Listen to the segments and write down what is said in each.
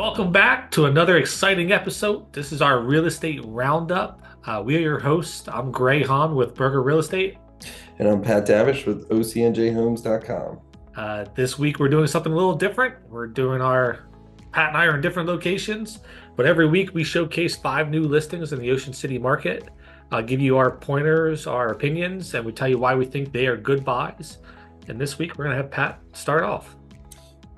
Welcome back to another exciting episode. This is our real estate roundup. We are your hosts. I'm Haenn with Burger Real Estate. And I'm Pat Davish with OCNJHomes.com. This week we're doing something a little different. Pat and I are in different locations, but every week we showcase 5 new listings in the Ocean City market. Give you our pointers, our opinions, and we tell you why we think they are good buys. And this week we're going to have Pat start off.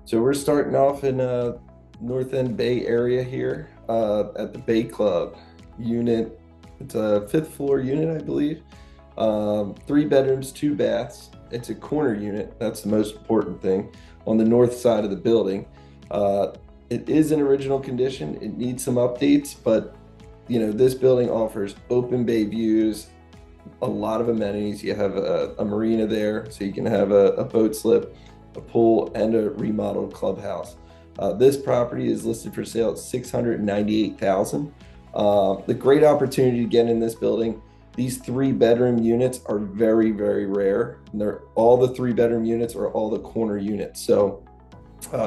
So we're starting off in North End Bay area here at the Bay Club unit. It's a fifth floor unit, I believe. 3 bedrooms, 2 baths. It's a corner unit. That's the most important thing on the north side of the building. It is in original condition. It needs some updates, but this building offers open bay views, a lot of amenities. You have a marina there, so you can have a boat slip, a pool, and a remodeled clubhouse. This property is listed for sale at $698,000. The great opportunity to get in this building. These 3 bedroom units are very, very rare. And all the 3 bedroom units are all the corner units. So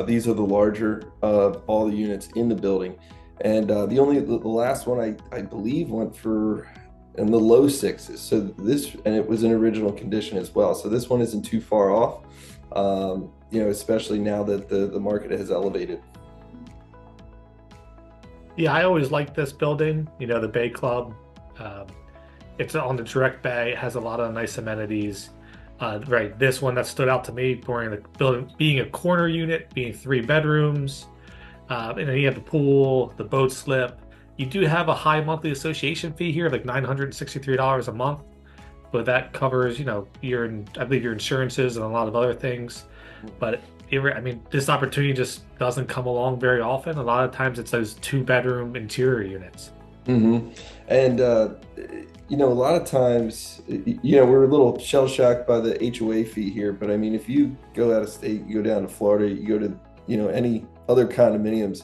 these are the larger of all the units in the building. And the last one I believe went for in the low sixes. So and it was in original condition as well. So this one isn't too far off. Especially now that the market has elevated. Yeah, I always liked this building, the Bay Club. It's on the direct bay. It has a lot of nice amenities. Right, this one that stood out to me, being a corner unit, being 3 bedrooms, and then you have the pool, the boat slip. You do have a high monthly association fee here, like $963 a month, but that covers, I believe your insurances and a lot of other things. But this opportunity just doesn't come along very often. A lot of times it's those 2 bedroom interior units. Mm-hmm. And a lot of times, we're a little shell shocked by the HOA fee here. But if you go out of state, you go down to Florida, you go to any other condominiums,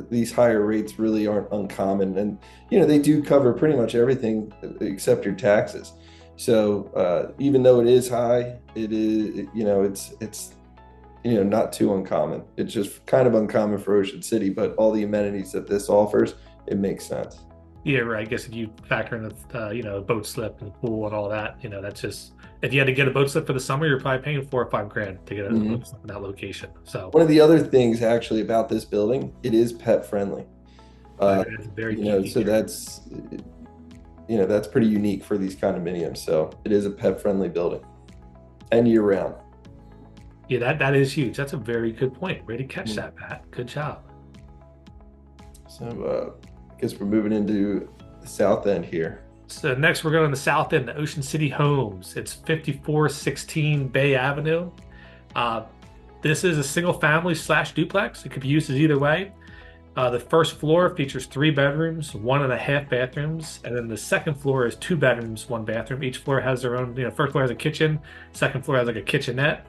these higher rates really aren't uncommon, and they do cover pretty much everything except your taxes. So even though it is high, it is it's not too uncommon. It's just kind of uncommon for Ocean City, but all the amenities that this offers, it makes sense. Yeah, right. I guess if you factor in the boat slip and the pool and all that, that's just, if you had to get a boat slip for the summer, you're probably paying 4 or 5 grand to get a boat slip in that location. So one of the other things actually about this building, it is pet friendly. it's very unique. So that's pretty unique for these condominiums. So it is a pet friendly building and year round. Yeah, that is huge. That's a very good point. Way to catch that, Pat. Good job. So I guess we're moving into the south end here. So next we're going to the south end, the Ocean City Homes. It's 5416 Bay Avenue. This is a single family / duplex. It could be used as either way. The first floor features 3 bedrooms, 1.5 bathrooms, and then the second floor is 2 bedrooms, 1 bathroom. Each floor has their own, first floor has a kitchen, second floor has like a kitchenette.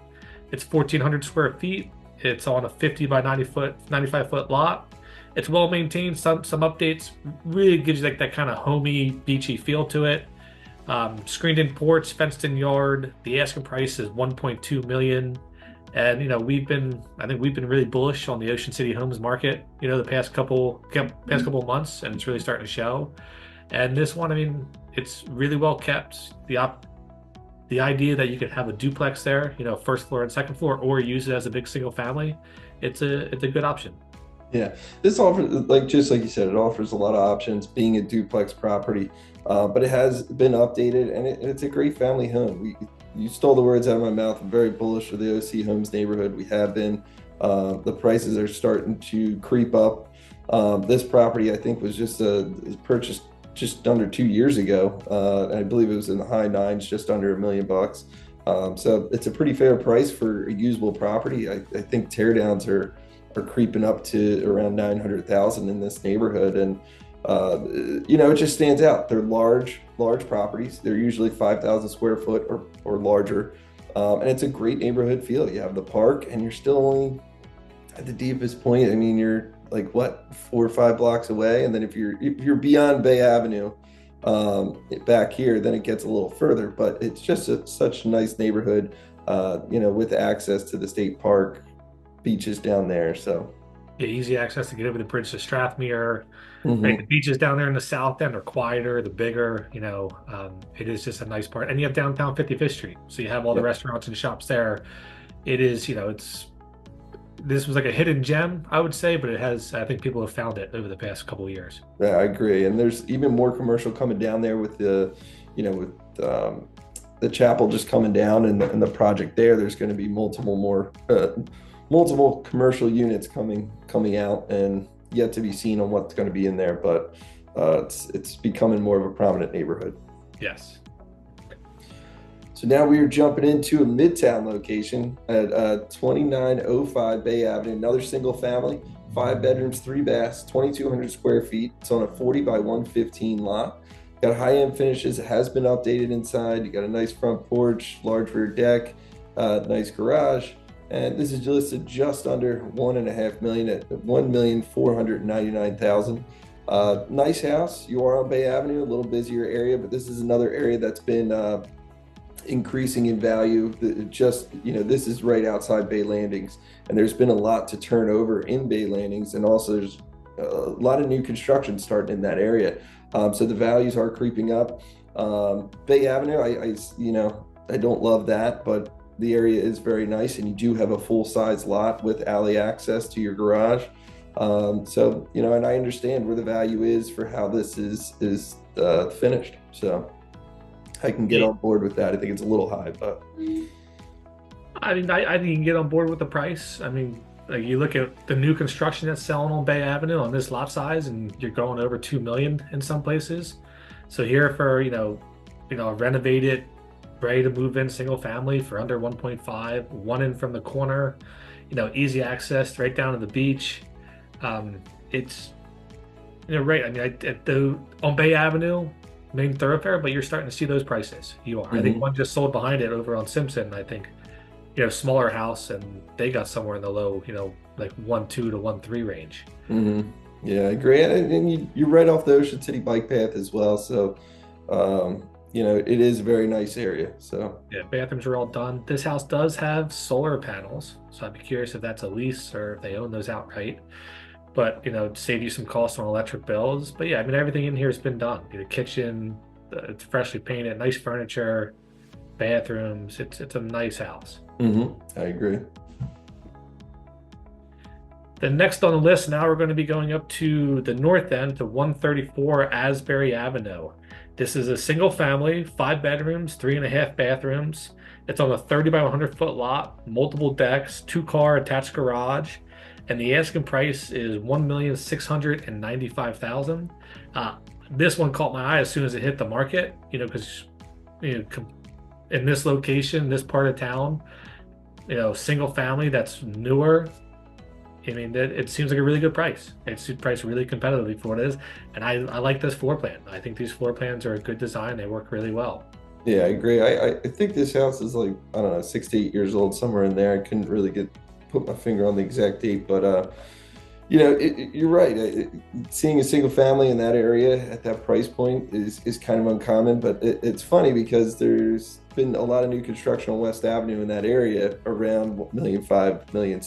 It's 1,400 square feet. It's on a 50 by 95 foot lot. It's well maintained. Some updates really gives you like that kind of homey, beachy feel to it. Screened in porch, fenced in yard. The asking price is 1.2 million. And I think we've been really bullish on the Ocean City Homes market, the past couple months, and it's really starting to show. And this one, it's really well kept. The idea that you could have a duplex there, first floor and second floor, or use it as a big single family, it's a good option. Yeah, this offers, just like you said, it offers a lot of options being a duplex property, but it has been updated, and it's a great family home. You stole the words out of my mouth. I'm very bullish of the OC Homes neighborhood. We have been. The prices are starting to creep up. This property, I think, was just purchased just under 2 years ago. I believe it was in the high nines, just under $1 million. So it's a pretty fair price for a usable property. I think teardowns are creeping up to around 900,000 in this neighborhood, and it just stands out. They're large properties. They're usually 5,000 square foot or larger, and it's a great neighborhood feel. You have the park, and you're still only at the deepest point. You're like 4 or 5 blocks away, and then if you're beyond Bay Avenue, back here, then it gets a little further. But it's just such a nice neighborhood, with access to the state park, beaches down there. So Yeah, easy access to get over the bridge to Strathmere. Right, the Hmm. beaches down there in the south end are quieter, the bigger, it is just a nice part. And you have downtown 55th Street. So you have all the Yep. restaurants and shops there. It is, this was like a hidden gem, I would say, but I think people have found it over the past couple of years. Yeah, I agree. And there's even more commercial coming down there with with the chapel just coming down and the project there. There's going to be multiple commercial units coming out and yet to be seen on what's going to be in there. But it's becoming more of a prominent neighborhood. Yes. So now we are jumping into a midtown location at 2905 Bay Avenue, another single family, 5 bedrooms, 3 baths, 2,200 square feet. It's on a 40 by 115 lot. Got high-end finishes. It has been updated inside. You got a nice front porch, large rear deck, nice garage. And this is listed just under 1.5 million at 1,499,000. Nice house. You are on Bay Avenue, a little busier area, but this is another area that's been increasing in value. This is right outside Bay Landings, and there's been a lot to turn over in Bay Landings, and also there's a lot of new construction starting in that area. So the values are creeping up. Bay Avenue, I don't love that, but the area is very nice, and you do have a full-size lot with alley access to your garage. And I understand where the value is for how this is finished. So I can get Yeah. on board with that. I think it's a little high, but I mean, I think you can get on board with the price. I mean, like you look at the new construction that's selling on Bay Avenue on this lot size, and you're going over 2 million in some places. So here for, a renovated, ready to move in single family for under 1.5, one in from the corner, easy access right down to the beach. It's, right. I mean, on Bay Avenue, main thoroughfare, but you're starting to see those prices. You are. I think mhm. one just sold behind it over on Simpson. I think, smaller house, and they got somewhere in the low, like 1.2 to 1.3 range. Yeah, I agree. And you're right off the Ocean City bike path as well. So, it is a very nice area. So, Yeah, bathrooms are all done. This house does have solar panels, so I'd be curious if that's a lease or if they own those outright. But save you some costs on electric bills. But yeah, I mean everything in here has been done. The kitchen, it's freshly painted, nice furniture, bathrooms. It's a nice house. I agree. The next on the list, now we're going to be going up to the north end to 134 Asbury Avenue. This is a single family, 5 bedrooms, 3.5 bathrooms. It's on a 30 by 100-foot lot, multiple decks, two-car attached garage, and the asking price is 1,695,000. This one caught my eye as soon as it hit the market, because in this location, this part of town, single family that's newer. I mean, it seems like a really good price. It's priced really competitively for what it is. And I like this floor plan. I think these floor plans are a good design. They work really well. Yeah, I agree. I think this house is like, I don't know, 6 to 8 years old, somewhere in there. I couldn't really put my finger on the exact date, but you're right. Seeing a single family in that area at that price point is kind of uncommon, but it's funny because there's been a lot of new construction on West Avenue in that area around 1.5 million, 1.6 million.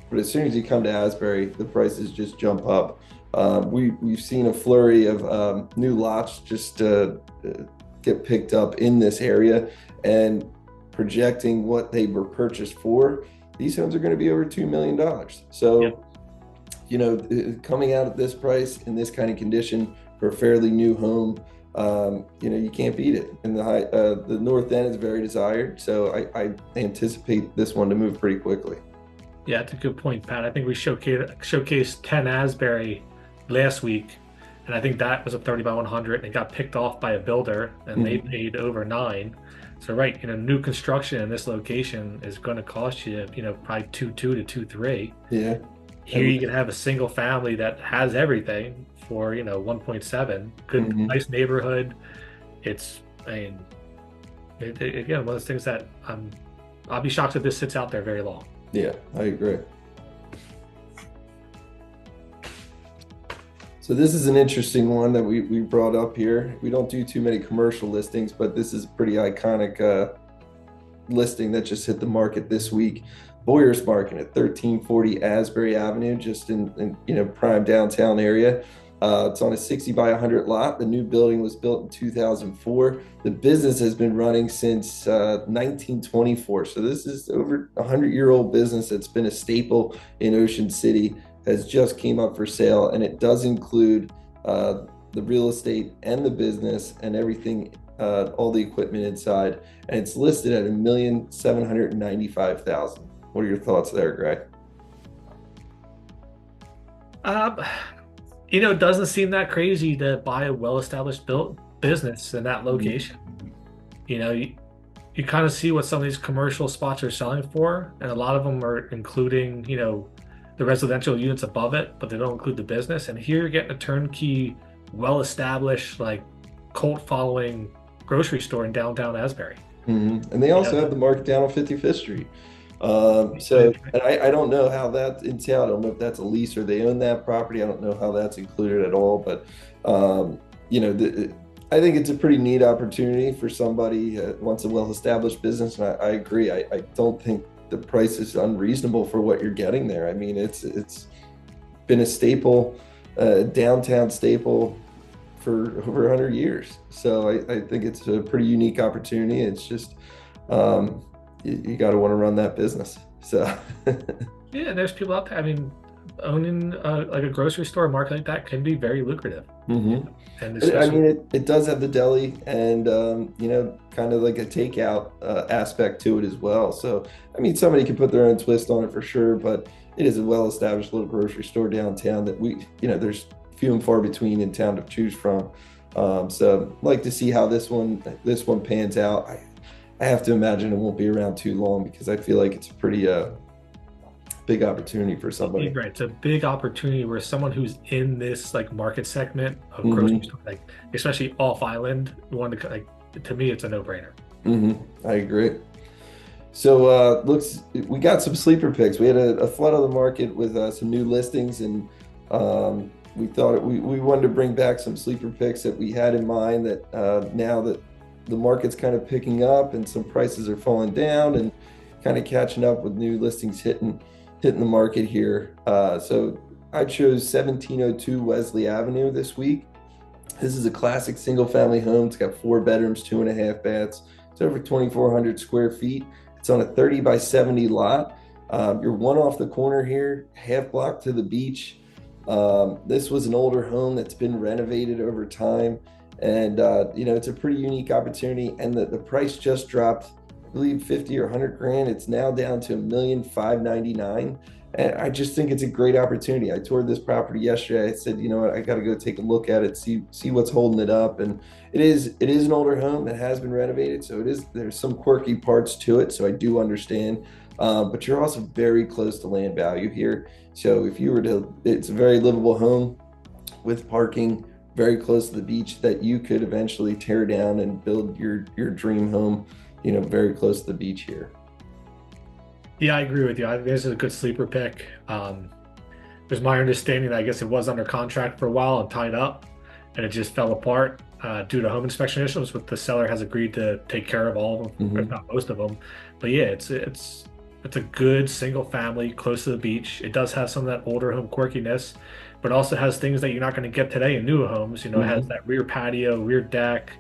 But as soon as you come to Asbury, the prices just jump up. We've seen a flurry of new lots just get picked up in this area, and projecting what they were purchased for, these homes are going to be over $2 million. Yeah. So, coming out at this price in this kind of condition for a fairly new home, you can't beat it. And the north end is very desired, so I anticipate this one to move pretty quickly. Yeah, that's a good point, Pat. I think we showcased 10 Asbury last week, and I think that was a 30 by 100, and it got picked off by a builder, and they Mhm. paid over 9. So right, new construction in this location is going to cost you, probably 2.2 to 2.3. Yeah, Here at you can least. have a single family that has everything for 1.7. Good, Mhm. nice neighborhood. It's, I mean, again, one of those things that I'll be shocked if this sits out there very long. Yeah, I agree. So this is an interesting one that we brought up here. We don't do too many commercial listings, but this is a pretty iconic listing that just hit the market this week. Boyer's Market at 1340 Asbury Avenue, just in prime downtown area. It's on a 60 by 100 lot. The new building was built in 2004. The business has been running since 1924. So this is over a 100-year-old business that's been a staple in Ocean City, has just came up for sale, and it does include the real estate and the business and everything, all the equipment inside. And it's listed at $1,795,000. What are your thoughts there, Greg? Um, it doesn't seem that crazy to buy a well-established built business in that location. You kind of see what some of these commercial spots are selling for, and a lot of them are including, the residential units above it, but they don't include the business. And here you're getting a turnkey, well-established, like cult following grocery store in downtown Asbury. And they also have the market down on 55th Street. And I don't know how that entailed. I don't know if that's a lease or they own that property. I don't know how that's included at all. But I think it's a pretty neat opportunity for somebody who wants a well-established business. And I agree. I don't think the price is unreasonable for what you're getting there. I mean, it's been a staple, downtown staple for over 100 years. So I think it's a pretty unique opportunity. It's just you got to want to run that business. So yeah, there's people out there. I mean, owning like a grocery store market like that can be very lucrative. Mm-hmm. And I mean, it does have the deli and kind of like a takeout aspect to it as well. So I mean, somebody can put their own twist on it for sure, but it is a well-established little grocery store downtown that there's few and far between in town to choose from. So I'd like to see how this one pans out. I have to imagine it won't be around too long because I feel like it's a pretty big opportunity for somebody. Right, it's a big opportunity where someone who's in this like market segment of Mm-hmm. grocery store, like especially off island, to me, it's a no-brainer. I agree. So we got some sleeper picks. We had a flood of the market with some new listings, and we thought we wanted to bring back some sleeper picks that we had in mind that now that the market's kind of picking up and some prices are falling down and kind of catching up with new listings hitting the market here. So I chose 1702 Wesley Avenue this week. This is a classic single family home. It's got 4 bedrooms, 2.5 baths. It's over 2,400 square feet. It's on a 30 by 70 lot. You're one off the corner here, half block to the beach. This was an older home that's been renovated over time. And, it's a pretty unique opportunity. And the price just dropped, I believe, 50 or 100 grand. It's now down to $1,599,000. And I just think it's a great opportunity. I toured this property yesterday. I said, you know what, I got to go take a look at it, see what's holding it up. And it is an older home that has been renovated. So there's some quirky parts to it. So I do understand. But you're also very close to land value here. So if you were it's a very livable home with parking, very close to the beach that you could eventually tear down and build your dream home, very close to the beach here. Yeah, I agree with you. This is a good sleeper pick. There's my understanding that I guess it was under contract for a while and tied up, and it just fell apart due to home inspection issues. But the seller has agreed to take care of all of them, if not most of them. But yeah, it's a good single family close to the beach. It does have some of that older home quirkiness, but also has things that you're not going to get today in newer homes. It has that rear patio, rear deck.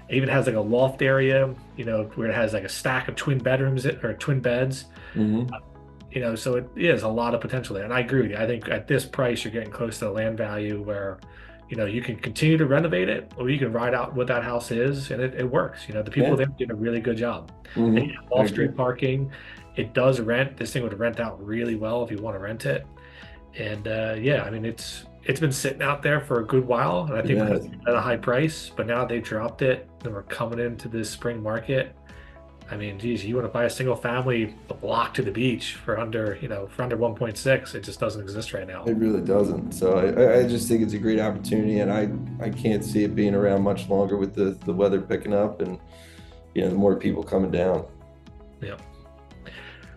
It even has like a loft area, where it has like a stack of twin bedrooms or twin beds. So it is a lot of potential there. And I agree with you. I think at this price, you're getting close to the land value where, you can continue to renovate it, or you can ride out what that house is, and it works. The people there did a really good job. They have off-street parking. It does rent. This thing would rent out really well if you want to rent it. And I mean, it's been sitting out there for a good while, and I think because it's at a high price, but now they dropped it and we're coming into this spring market. I mean, geez, you want to buy a single family a block to the beach for under 1.6, it just doesn't exist right now. It really doesn't. So I just think it's a great opportunity, and I can't see it being around much longer with the weather picking up and the more people coming down. Yeah.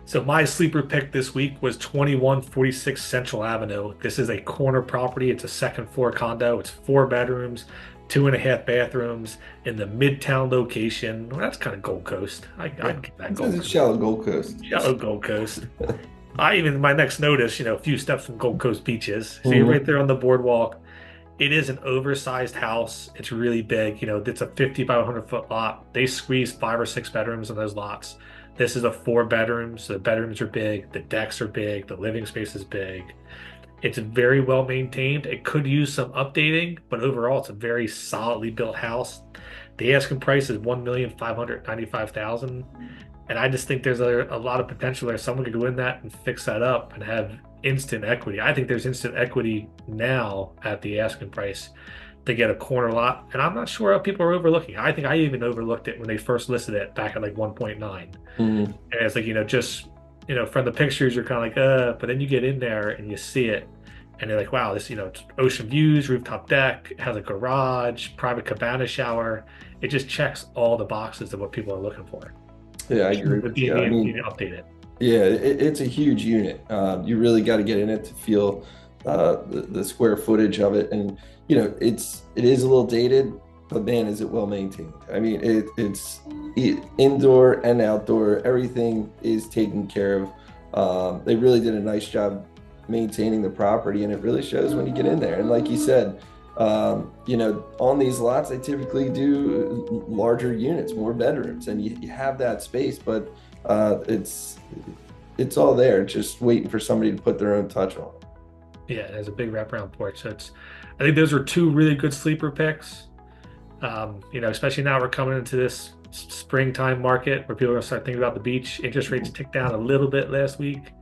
So my sleeper pick this week was 2146 Central Avenue. This is a corner property. It's a second floor condo. It's 4 bedrooms, 2.5 bathrooms in the Midtown location. Well, that's kind of Gold Coast. Yeah, I'd get that it's Gold a Coast. shallow Gold Coast. Shallow Gold Coast. I even my next notice, a few steps from Gold Coast beaches. So you're right Mhm. there on the boardwalk. It is an oversized house. It's really big. It's a 50 by 100-foot lot. They squeeze 5 or 6 bedrooms in those lots. This is a 4 bedroom, so the bedrooms are big, the decks are big, the living space is big. It's very well maintained. It could use some updating, but overall, it's a very solidly built house. The asking price is 1,595,000, and I just think there's a lot of potential there. Someone could go in that and fix that up and have instant equity. I think there's instant equity now at the asking price to get a corner lot, and I'm not sure how people are overlooking. I think I even overlooked it when they first listed it back at like 1.9. Mhm. And it's like, just, from the pictures, you're kind of like, but then you get in there and you see it and you're like, wow, this, it's ocean views, rooftop deck, it has a garage, private cabana shower. It just checks all the boxes of what people are looking for. Yeah, I agree The with you. B&B I need mean, to update it. yeah, it's a huge unit. You really got to get in it to feel the square footage of it, and it is a little dated, but man, is it well maintained. I mean, indoor and outdoor, everything is taken care of. They really did a nice job maintaining the property, and it really shows when you get in there. And like you said, on these lots, they typically do larger units, more bedrooms, and you have that space, but it's all there, just waiting for somebody to put their own touch on it. Yeah, it has a big wraparound porch. So I think those are two really good sleeper picks. Especially now we're coming into this springtime market where people are going to start thinking about the beach. Interest rates ticked down a little bit last week.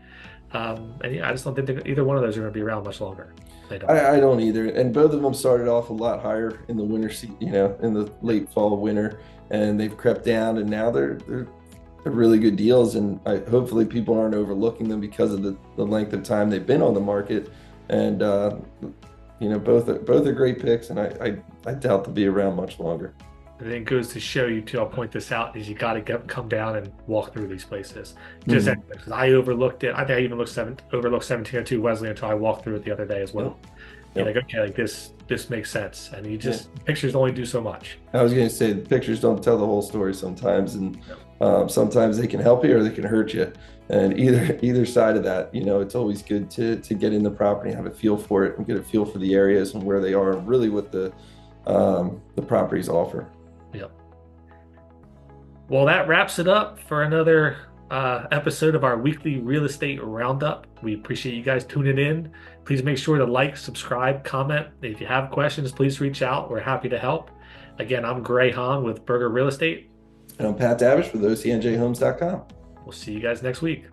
And yeah, I just don't think either one of those are going to be around much longer. They don't. I don't either. And both of them started off a lot higher in the winter, in the late fall, winter, and they've crept down, and now they're really good deals. And hopefully people aren't overlooking them because of the length of time they've been on the market. And both are great picks, and I doubt they'll be around much longer. And then it goes to show you too. I'll point this out: is you got to come down and walk through these places. Just Mhm. because I overlooked it. I think I even overlooked 1702 Wesley until I walked through it the other day as well. Yep. You're Yep. like, okay, like this makes sense, and you Yeah. just pictures only do so much. I was going to say the pictures don't tell the whole story sometimes, and Yep. sometimes they can help you or they can hurt you. And either side of that, it's always good to get in the property, have a feel for it, and get a feel for the areas and where they are, and really what the properties offer. Yep. Well, that wraps it up for another episode of our weekly real estate roundup. We appreciate you guys tuning in. Please make sure to like, subscribe, comment. If you have questions, please reach out. We're happy to help. Again, I'm Gray Haenn with Burger Real Estate. And I'm Pat Davish with OCNJhomes.com. We'll see you guys next week.